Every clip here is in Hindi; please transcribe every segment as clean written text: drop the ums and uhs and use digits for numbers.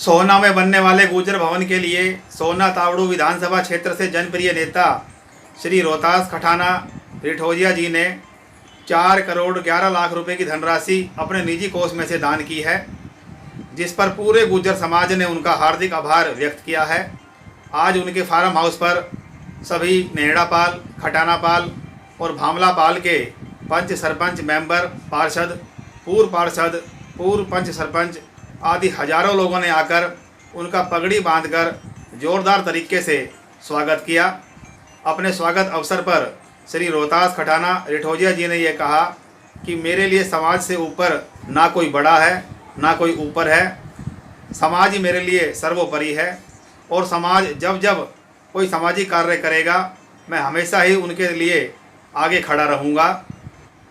सोहना में बनने वाले गुर्जर भवन के लिए सोहना तावड़ू विधानसभा क्षेत्र से जनप्रिय नेता श्री रोहतास खटाना रिठौजिया जी ने 4 करोड़ 11 लाख रुपए की धनराशि अपने निजी कोष में से दान की है, जिस पर पूरे गुर्जर समाज ने उनका हार्दिक आभार व्यक्त किया है। आज उनके फार्म हाउस पर सभी नेहड़ा पाल, खटाना पाल और भामला पाल के पंच सरपंच, मेंबर, पार्षद, पूर्व पंच सरपंच आदि हजारों लोगों ने आकर उनका पगड़ी बांधकर जोरदार तरीके से स्वागत किया। अपने स्वागत अवसर पर श्री रोहतास खटाना रिठौजिया जी ने यह कहा कि मेरे लिए समाज से ऊपर ना कोई बड़ा है ना कोई ऊपर है, समाज ही मेरे लिए सर्वोपरि है और समाज जब जब कोई सामाजिक कार्य करेगा मैं हमेशा ही उनके लिए आगे खड़ा रहूँगा।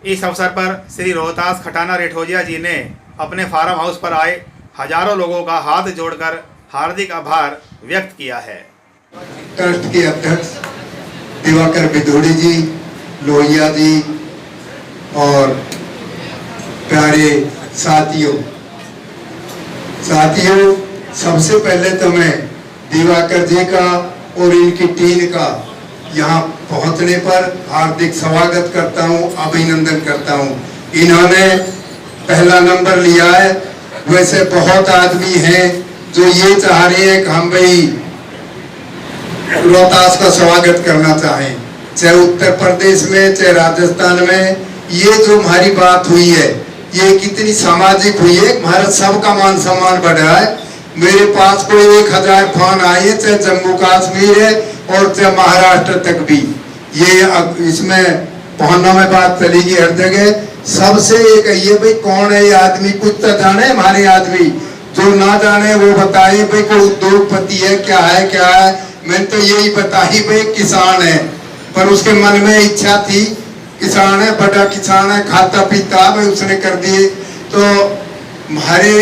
इस अवसर पर श्री रोहतास खटाना रिठौजिया जी ने अपने फार्म हाउस पर आए हजारों लोगों का हाथ जोड़कर हार्दिक आभार व्यक्त किया है। ट्रस्ट के अध्यक्ष दिवाकर बिधोड़ी जी, लोहिया जी और प्यारे साथियों, सबसे पहले तो मैं दिवाकर जी का और इनकी टीम का यहाँ पहुँचने पर हार्दिक स्वागत करता हूँ, अभिनंदन करता हूँ। इन्होंने पहला नंबर लिया है। वैसे बहुत आदमी हैं जो ये चाह रहे हैं कि हम भाई रोहतास का स्वागत करना चाहें, चाहे उत्तर प्रदेश में चाहे राजस्थान में। ये जो हमारी बात हुई है ये कितनी सामाजिक हुई है, हमारा सबका मान सम्मान बढ़ा है। मेरे पास कोई 1000 फोन आए हैं, चाहे जम्मू कश्मीर है और चाहे महाराष्ट्र तक भी। ये इसमें फोनों में बात चलेगी हर जगह। सबसे एक ये भाई कौन है ये आदमी, कुछ तो जाने हमारे आदमी, जो ना जाने वो बताए भाई कोई उद्योगपति है क्या है। मैंने तो यही बताई भाई किसान है, पर उसके मन में इच्छा थी किसान है, बड़ा किसान है, खाता पीता भाई उसने कर दिए। तो हमारे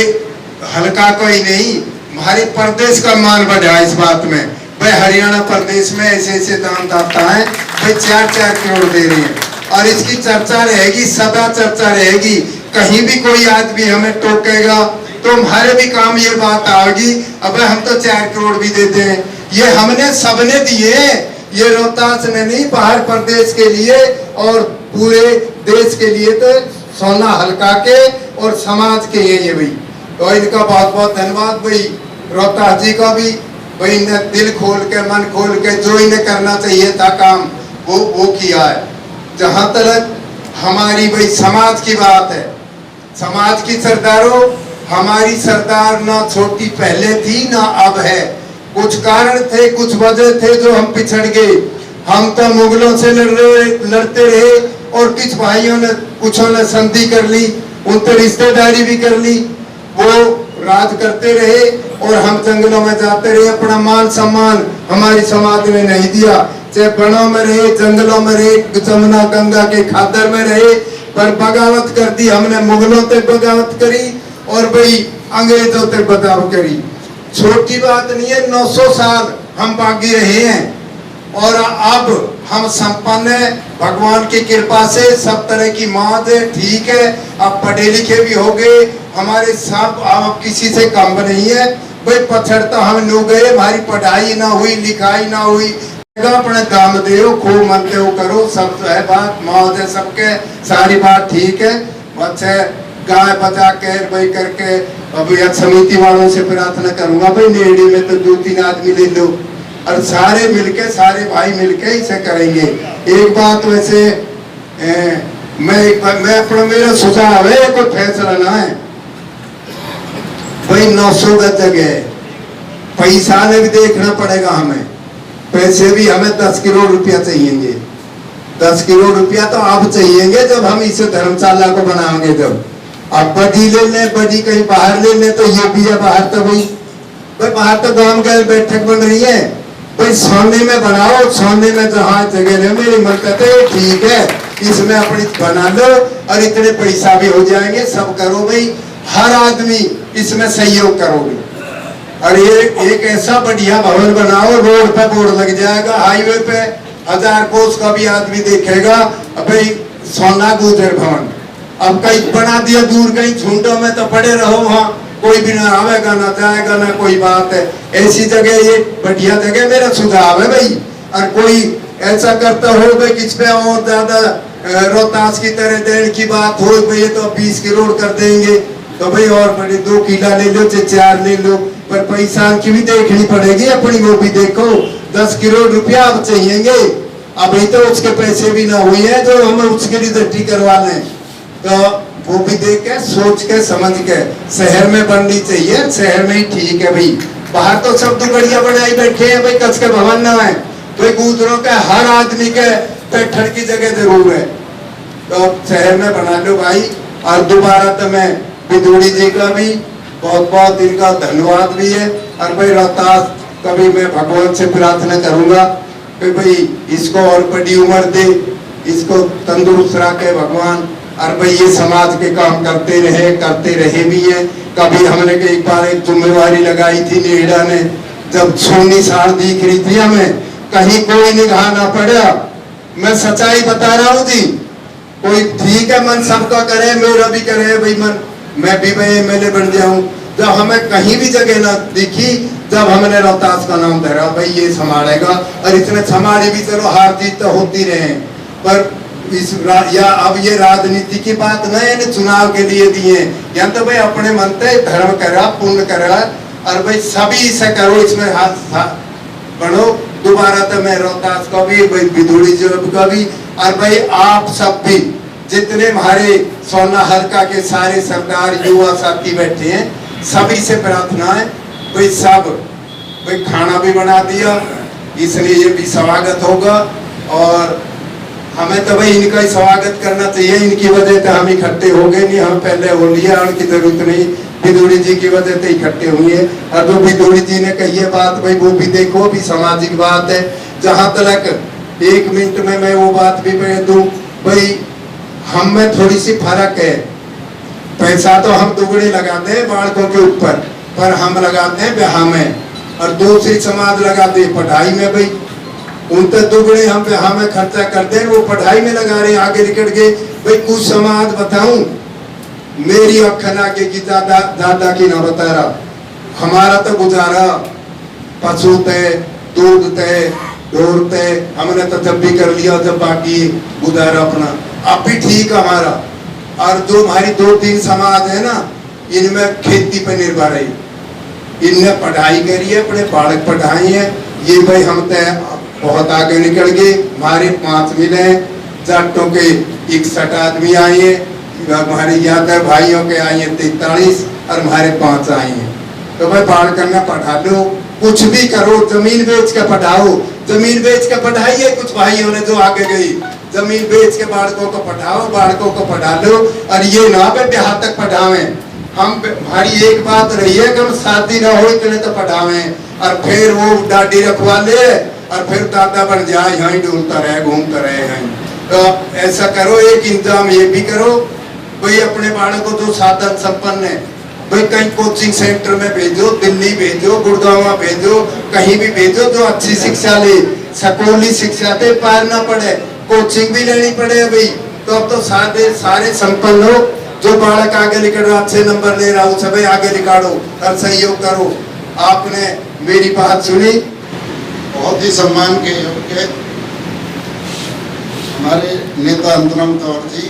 हल्का को ही नहीं हमारे प्रदेश का मान बढ़ा इस बात में। भाई हरियाणा प्रदेश में ऐसे दानदाता है भाई 4-4 करोड़ दे रहे हैं और इसकी चर्चा रहेगी, सदा चर्चा रहेगी। कहीं भी कोई आदमी हमें टोकेगा तो हमारे भी काम ये बात आएगी, अब हम तो 4 करोड़ भी देते हैं। ये हमने सबने दिए, ये रोहतास ने नहीं, बाहर प्रदेश के लिए और पूरे देश के लिए, तो सोहना हल्का के और समाज के ये भाई। तो इनका बहुत बहुत धन्यवाद भाई रोहतास जी का भी। भाई इन्हें दिल खोल के मन खोल के जो इन्हें करना चाहिए था काम वो किया है। जहां तक हमारी भाई समाज की बात है, समाज की सरदारों, हमारी सरदार ना छोटी पहले थी ना अब है। कुछ कारण थे, कुछ वजह थे जो हम पिछड़ गए। हम तो मुगलों से लड़ते रहे और कुछ भाइयों ने कुछों ने संधि कर ली, उनसे रिश्तेदारी भी कर ली, वो राज करते रहे और हम जंगलों में जाते रहे। अपना मान सम्मान हमारी समाज ने नहीं दिया, चाहे वनों में रहे, जंगलों में रहे, जमुना गंगा के खादर में रहे, पर बगावत कर दी हमने। मुगलों तक बगावत करी और भाई अंग्रेजों तक बगावत करी। छोटी बात नहीं है, 900 साल हम बागी रहे हैं और अब हम संपन्न है भगवान की कृपा से। सब तरह की मौज है, ठीक है। अब पढ़े लिखे भी हो गए, हमारे सब अब किसी से कम नहीं है भाई। पछड़ता हम लोग गए, हमारी पढ़ाई ना हुई, लिखाई ना हुई। अपने दाम दे खूब मनते हो करो, सब है बात मौज है सबके, सारी बात ठीक है। अच्छा गाय बजा के भाई करके अब समिति वालों से प्रार्थना करूंगा भाई नेड़ी में तो 2-3 आदमी ले लो और सारे मिलके, सारे भाई मिलके इसे करेंगे। एक बात वैसे मैं अपना मेरा सुझाव है, कोई फैसला ना है भाई। 900 गज जगह पैसा ने भी देखना पड़ेगा हमें, पैसे भी हमें 10 करोड़ रुपया चाहिए। 10 करोड़ रुपया तो अब चाहिए जब हम इसे धर्मशाला को बनाएंगे। जब अब बड़ी ले लें, बड़ी कहीं बाहर ले लें तो ये भी है बाहर। तो भाई बाहर तो गांव गए बैठक बन रही है भाई, सोने में बनाओ, सोने में जहाँ जगह ले। मेरी मदद है ठीक है, इसमें अपनी बना लो और इतने पैसा भी हो जाएंगे। सब करो भाई, हर आदमी इसमें सहयोग करोगे और ये एक ऐसा बढ़िया भवन बनाओ, रोड पे बोर्ड लग जाएगा, हाईवे पे 1000 कोस का भी आदमी देखेगा भाई सोहना गुर्जर भवन। अब कहीं बना दिया दूर, कहीं झुंडों में तो पड़े रहो वहाँ कोई भी ना आवेगा ना जाएगा ना कोई बात है। ऐसी जगह ये बढ़िया जगह मेरा सुझाव है भाई। और कोई ऐसा करता हो भाई किस पे और ज्यादा रोहतास की तरह देने की बात हो भाई, ये तो 20 करोड़ कर देंगे, तो भाई और बड़े 2 किला ले लो चाहे 4 ले लो, पर पैसा की भी देखनी पड़ेगी अपनी, वो भी देखो। 10 करोड़ रुपया अब चाहिएंगे, अभी तो उसके पैसे भी ना हुए हैं जो हम उसके रजिस्ट्री करवा लें, तो वो भी देख के सोच के समझ के शहर में बननी चाहिए, शहर में ही ठीक है भाई। बाहर तो सब दुगड़िया बनाई बैठे हैं भाई, कस के भवन ना है, तो दूसरों के हर आदमी के बैठने की जगह जरूर है, तो शहर में बना लो भाई। और दोबारा तो मैं बिदुड़ी जी का भी बहुत बहुत इनका धन्यवाद भी है। और भाई रोहतास कभी मैं भगवान से प्रार्थना करूंगा कि भाई इसको और बड़ी उम्र दे, इसको तंदुरुस्त रखे भगवान। और भाई ये समाज के काम करते रहे भी है। कभी हमने एक बार एक जिम्मेवारी लगाई थी नेहड़ा ने, जब सोनी साड़ दिख रही थी हमें, कहीं कोई निगाह ना पड़ा, मैं सच्चाई बता रहा हूँ जी, कोई ठीक है मन सबका करे, मेरा भी करे भाई मन, मैं भी भाई एमएलए बन जाऊं। जब हमें कहीं भी जगह ना दिखी, जब हमने रोहतास का नाम धरा भाई ये संभालेगा, और इतने संभाले भी, चलो हार जीत तो होती रहे, पर या अब ये राजनीति की बात न है, चुनाव के लिए दिए, या तो भाई अपने मन से धर्म करा पुण्य करा, और भाई सभी से करो, इसमें हाथ बढ़ो। दोबारा तो मैं रोहतास का भी भाई बिदुड़ी जी का भी, और भाई आप सब भी जितने हमारे सोना हल्का के सारे सरदार युवा साथी बैठे हैं, सभी से प्रार्थना है भाई, सब भाई खाना भी बना दिया, इसलिए ये भी स्वागत होगा। और हमें तो भाई इनका ही स्वागत करना चाहिए, इनकी वजह से हम इकट्ठे हो गए, नहीं हम पहले हो लिया, उनकी जरूरत नहीं, बिदुड़ी जी की वजह से इकट्ठे हुए। और जो बिदुड़ी जी ने कही है बात भाई, वो भी देखो भी सामाजिक बात है। जहां तक 1 मिनट में मैं वो बात भी कह दूं भाई, हम में थोड़ी सी फर्क है, पैसा तो हम दुगने लगाते हैं बालकों के ऊपर, पर हम लगाते हैं ब्याह में, और दूसरी समाज लगाते हैं पढ़ाई में भाई, उन तो दुगने हम ब्याह में खर्चा करते हैं, वो पढ़ाई में लगा रहे हैं, आगे निकल गए भाई। कुछ समाज बताऊं, मेरी अखन आगे की दादा की ना बता रहा, हमारा तो गुजारा पशु तय, दूध तय, ढोर तय, हमने तो जब भी कर लिया, जब बाकी गुजारा अपना अब भी ठीक हमारा। और जो हमारी 2-3 समाज है ना, इनमें खेती पर निर्भर है, इनने पढ़ाई करी है, अपने बालक पढ़ाई है, ये भाई हम तय बहुत आगे निकल गए। हमारे 5 मिले, जाटों के 61 आदमी आए हैं, हमारे यादव भाइयों के आए हैं 43, और हमारे 5 आए हैं। तो भाई बाढ़ करना पढ़ा लो, कुछ भी करो, जमीन बेच के पढ़ाओ, जमीन बेच के पढ़ाइए। कुछ भाइयों ने जो आगे गई, जमीन बेच के बालकों को पढ़ाओ, बालकों को पढ़ा लो, और ये ना पे ब्याह तक पढ़ावें। हम हमारी एक बात रही है कि हम शादी ना हो इतने तो पढ़ावें, और फिर वो दादी रखवा ले, और फिर दादा बन जाए, यहीं डूलता रहे, घूमता रहे हैं। तो ऐसा करो, एक इंतजाम ये भी करो भाई, अपने बालकों को जो साधन संपन्न है भाई, कहीं कोचिंग सेंटर में भेजो, दिल्ली भेजो, गुड़गांव भेजो, कहीं भी भेजो, जो अच्छी शिक्षा ले, स्कूली शिक्षा पे पार ना पड़े, कोचिंग भी लेनी पड़े भाई। तो अब तो सारे संपन्न हो, जो बालक आगे निकल रहा, अच्छे नंबर ले रहा हो, सभी आगे निकालो और सहयोग करो। आपने मेरी बात सुनी, बहुत ही सम्मान के योग्य हमारे नेता अंतरम तौर जी,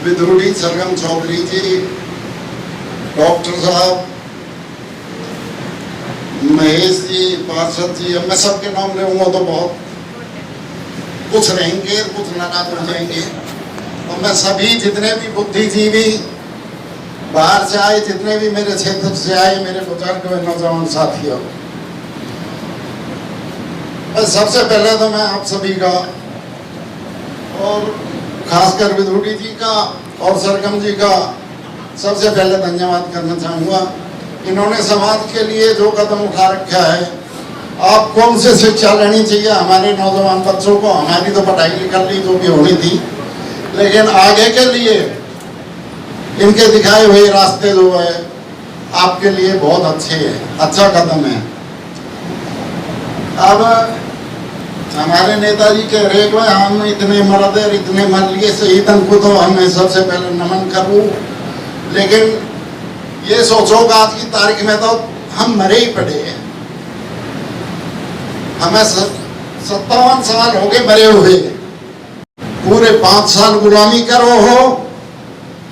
बिदुड़ी सरगम चौधरी जी, डॉक्टर साहब, महेश जी, पार्षद जी, अब मैं सबके नाम लूंगा तो बहुत कुछ रहेंगे, कुछ नाराज हो जाएंगे। तो मैं सभी जितने भी बुद्धिजीवी बाहर से आए, जितने भी मेरे क्षेत्र से आए, मेरे बुजुर्ग व नौजवान साथियों, सबसे पहले तो मैं आप सभी का और खासकर बिदुड़ी जी का और सरगम जी का सबसे पहले धन्यवाद करना चाहूँगा। इन्होंने समाज के लिए जो कदम उठा रखा है, आपको उनसे शिक्षा लेनी चाहिए। हमारे नौजवान बच्चों को, हमारी तो पढ़ाई लिखा ली जो भी होनी थी, लेकिन आगे के लिए इनके दिखाए हुए रास्ते जो है आपके लिए बहुत अच्छे हैं, अच्छा कदम है। अब हमारे नेताजी कह रहे हैं हम इतने मर्द और इतने मर लिए, शहीदन को तो हमें सबसे पहले नमन करूँ, लेकिन ये सोचो कि आज की तारीख में तो हम मरे ही पड़े हैं। हमें 57 साल हो गए मरे हुए, पूरे 5 साल गुलामी करो हो।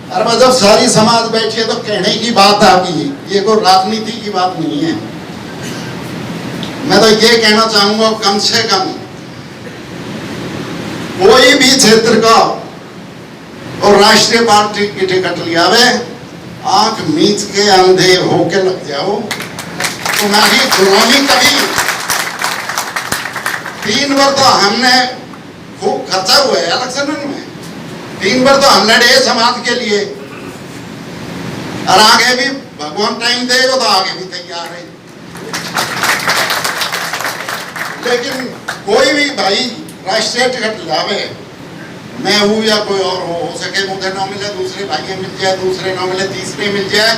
और जब सारी समाज बैठी है तो कहने की बात आ गई, ये कोई राजनीति की बात नहीं है। मैं तो ये कहना चाहूंगा कम से कम कोई भी क्षेत्र का और राष्ट्रीय पार्टी की टिकट लियावे, आंख मीच के अंधे होके लग जाओ। तुम्हारी गुलामी कभी 3 बार तो हमने खूब खर्चा हुआ है इलेक्शन में, 3 बार तो हम लड़े समाज के लिए, और आगे भी भगवान टाइम देगा तो आगे भी तैयार है। लेकिन कोई भी भाई राष्ट्रीय टिकट लावे, मैं हूं या कोई और हो सके मुझे ना मिले, दूसरे भाई मिल जाए, दूसरे ना मिले, तीसरे मिल जाए,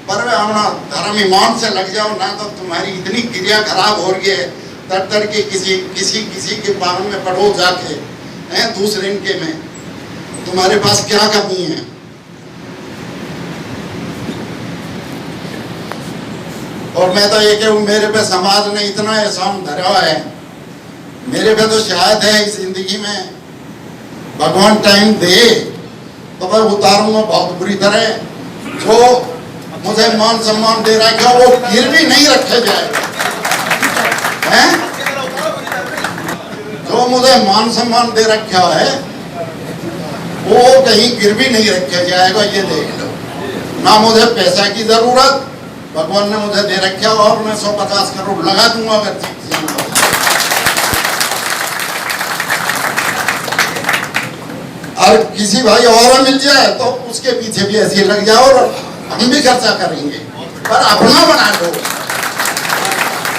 पर वे अपना धर्म ईमान से लग जाओ ना। तो तुम्हारी इतनी क्रिया खराब हो रही है, तर के किसी के पावन में पढ़ो जाके हैं, दूसरे इनके में तुम्हारे पास क्या कमी है। और मैं तो ये कहूँ, मेरे पे समाज ने इतना एहसान धरा है, मेरे पे तो शायद है इस जिंदगी में भगवान टाइम दे तो मैं उतारूंगा बहुत बुरी तरह। जो मुझे मान सम्मान दे रखा वो गिरवी नहीं रखे जाएगा, हैं? जो मुझे मान सम्मान दे रखा है वो कहीं गिरवी नहीं रखा जाएगा, ये देख लो। ना मुझे पैसा की जरूरत, भगवान ने मुझे दे रखा, और मैं 150 करोड़ लगा दूंगा अगर जीत जाऊंगा। और किसी भाई और मिल जाए तो उसके पीछे भी ऐसे लग जाओ और हम भी खर्चा करेंगे, पर अपना बना लो,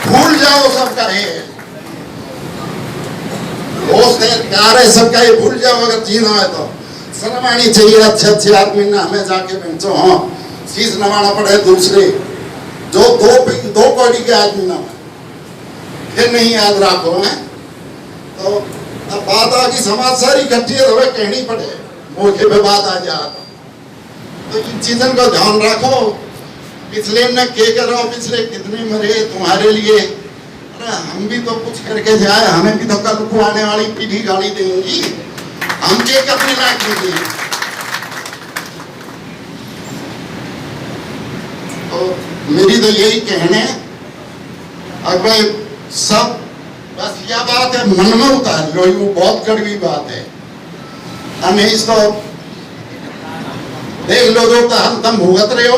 भूल जाओ सबका है दोस्त है, प्यार है सबका, ये भूल जाओ अगर जीना है तो। शर्म आनी चाहिए अच्छे आदमी ना हमें जाके बेचो, हाँ शीश नवाना पड़े दूसरे जो दो कौड़ी के आदमी ना, फिर नहीं याद रखो है। तो अब बात आ कि समाज सारी इकट्ठी है तो कहनी पड़े, मौके पे बात आ जा तो इन चीजों का ध्यान रखो। पिछले ने के करो, पिछले कितने मरे तुम्हारे लिए, अरे हम भी तो कुछ करके जाए, हमें भी तो कल को आने वाली पीढ़ी गाली देंगी, हम के अपने लायक नहीं। तो मेरी तो यही कहने, अगर सब बस यह बात है मन में उतार लो, वो बहुत कड़वी बात है। नहीं तो देख लो जो तुम भुगत रहे हो,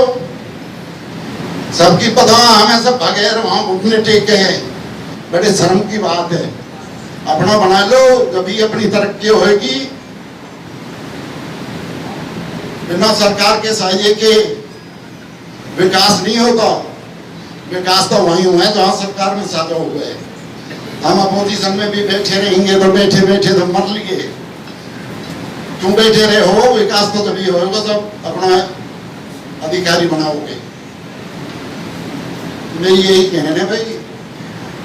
सबकी पता हमें सब बगैर वहां उठने टेके हैं, बड़े शर्म की बात है। अपना बना लो, कभी अपनी तरक्की होगी। बिना सरकार के सहायता के विकास नहीं होगा, विकास तो वही हुआ है जहां सरकार में साझा हुए है। हम अपोजिशन में भी बैठे रहेंगे तो बैठे बैठे तो मर लिए, क्यों बैठे रहे हो? विकास तो तभी होगा जब अपना अधिकारी बनाओगे। मैं यही कहने भाई,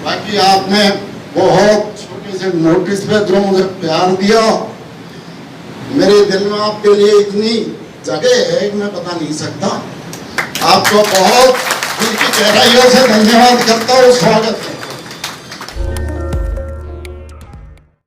बाकी आपने बहुत छोटे से नोटिस पे जो मुझे प्यार दिया, मेरे दिल में आपके लिए इतनी जगह है कि मैं बता नहीं सकता। आपको बहुत दिल की गहराइयों से धन्यवाद करता हूँ, स्वागत है।